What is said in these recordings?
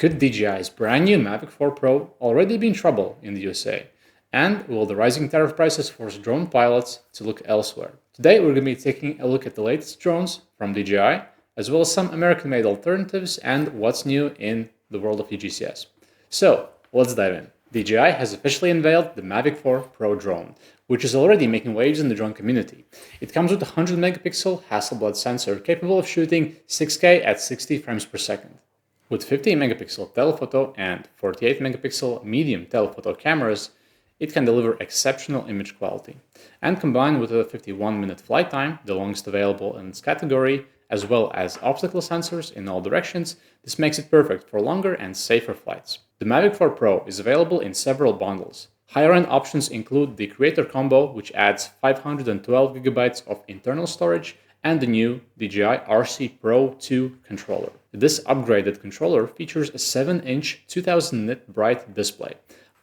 Could DJI's brand new Mavic 4 Pro already be in trouble in the USA? And will the rising tariff prices force drone pilots to look elsewhere? Today we're going to be taking a look at the latest drones from DJI, as well as some American-made alternatives and what's new in the world of UgCS. So let's dive in. DJI has officially unveiled the Mavic 4 Pro drone, which is already making waves in the drone community. It comes with a 100 megapixel Hasselblad sensor capable of shooting 6K at 60 frames per second. With 50 megapixel telephoto and 48 megapixel medium telephoto cameras, it can deliver exceptional image quality. And combined with a 51-minute flight time, the longest available in its category, as well as obstacle sensors in all directions, this makes it perfect for longer and safer flights. The Mavic 4 Pro is available in several bundles. Higher-end options include the Creator Combo, which adds 512 GB of internal storage, and the new DJI RC Pro 2 controller. This upgraded controller features a 7-inch 2000 nit bright display.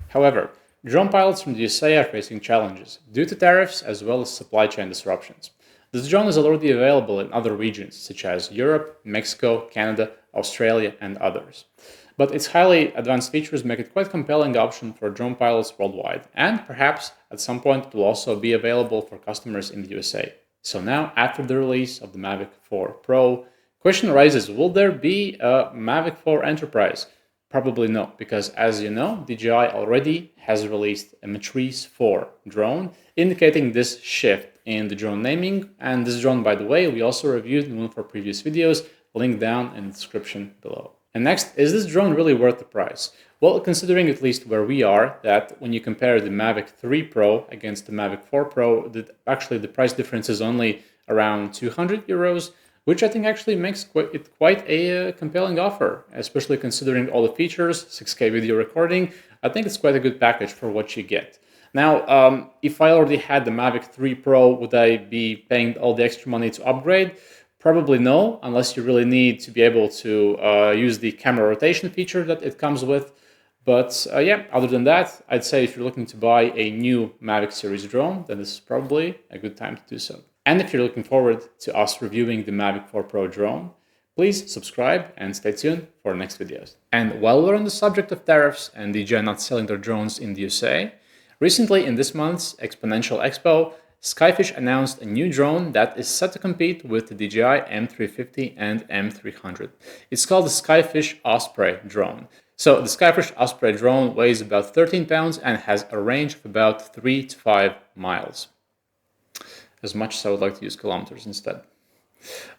However, drone pilots from the USA are facing challenges due to tariffs as well as supply chain disruptions. This drone is already available in other regions such as Europe, Mexico, Canada, Australia, and others. But its highly advanced features make it quite a compelling option for drone pilots worldwide, and perhaps at some point it will also be available for customers in the USA. So now, after the release of the Mavic 4 Pro, question arises, will there be a Mavic 4 Enterprise? Probably no, because as you know, DJI already has released a Matrice 4 drone, indicating this shift in the drone naming. And this drone, by the way, we also reviewed in one of our previous videos, linked down in the description below. And next, is this drone really worth the price? Well, considering at least where we are, that when you compare the Mavic 3 Pro against the Mavic 4 Pro, actually the price difference is only around 200 euros, which I think actually makes it quite a compelling offer, especially considering all the features, 6K video recording. I think it's quite a good package for what you get. Now, if I already had the Mavic 3 Pro, would I be paying all the extra money to upgrade? Probably no, unless you really need to be able to use the camera rotation feature that it comes with. But yeah, other than that, I'd say if you're looking to buy a new Mavic series drone, then this is probably a good time to do so. And if you're looking forward to us reviewing the Mavic 4 Pro drone, please subscribe and stay tuned for next videos. And while we're on the subject of tariffs and DJI not selling their drones in the USA, recently in this month's Exponential Expo, Skyfish announced a new drone that is set to compete with the DJI M350 and M300. It's called the Skyfish Osprey drone. So the Skyfish Osprey drone weighs about 13 pounds and has a range of about 3 to 5 miles. As much as I would like to use kilometers instead.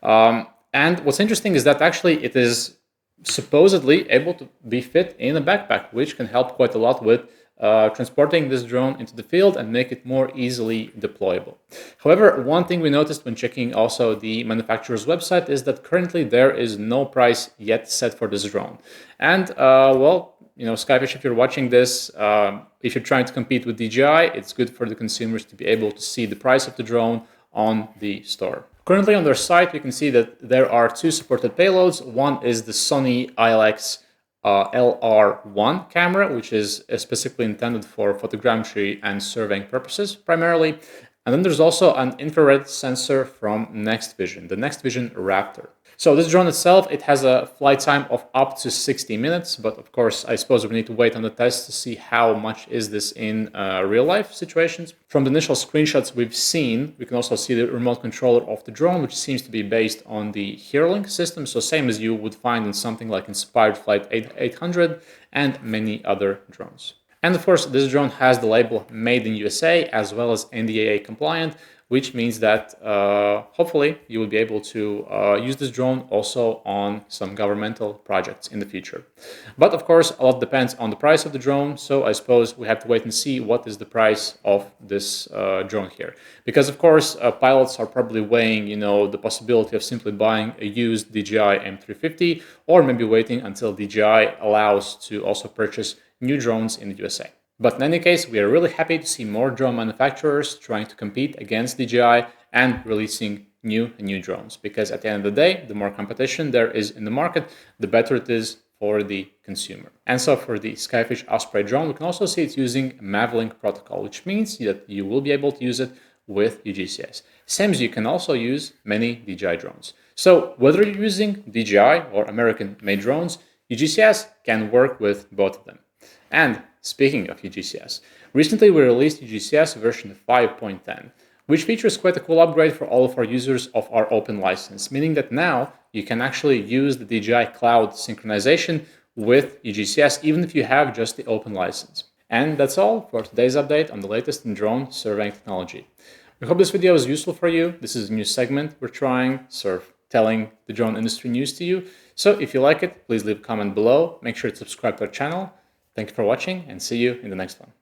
And what's interesting is that actually it is supposedly able to be fit in a backpack, which can help quite a lot with transporting this drone into the field and make it more easily deployable. However, one thing we noticed when checking also the manufacturer's website is that currently there is no price yet set for this drone. And well, you know, Skyfish, if you're watching this, if you're trying to compete with DJI, it's good for the consumers to be able to see the price of the drone on the store. Currently on their site, you can see that there are two supported payloads. One is the Sony ILX LR1 camera, which is specifically intended for photogrammetry and surveying purposes primarily. And then there's also an infrared sensor from NextVision, the NextVision Raptor. So this drone itself, it has a flight time of up to 60 minutes, but of course, I suppose we need to wait on the test to see how much is this in real-life situations. From the initial screenshots we've seen, we can also see the remote controller of the drone, which seems to be based on the HearLink system, so same as you would find in something like Inspired Flight 800 and many other drones. And of course, this drone has the label Made in USA as well as NDAA compliant, which means that hopefully you will be able to use this drone also on some governmental projects in the future. But of course, a lot depends on the price of the drone, so I suppose we have to wait and see what is the price of this drone here. Because of course, pilots are probably weighing, you know, the possibility of simply buying a used DJI M350 or maybe waiting until DJI allows to also purchase new drones in the USA. But in any case, we are really happy to see more drone manufacturers trying to compete against DJI and releasing new drones. Because at the end of the day, the more competition there is in the market, the better it is for the consumer. And so for the Skyfish Osprey drone, we can also see it's using Mavlink protocol, which means that you will be able to use it with UgCS. Same as you can also use many DJI drones. So whether you're using DJI or American-made drones, UgCS can work with both of them. And speaking of UgCS, recently we released UgCS version 5.10, which features quite a cool upgrade for all of our users of our open license, meaning that now you can actually use the DJI Cloud synchronization with UgCS even if you have just the open license. And that's all for today's update on the latest in drone surveying technology. We hope this video was useful for you. This is a new segment we're trying, sort of telling the drone industry news to you. So if you like it, please leave a comment below. Make sure to subscribe to our channel. Thank you for watching and see you in the next one.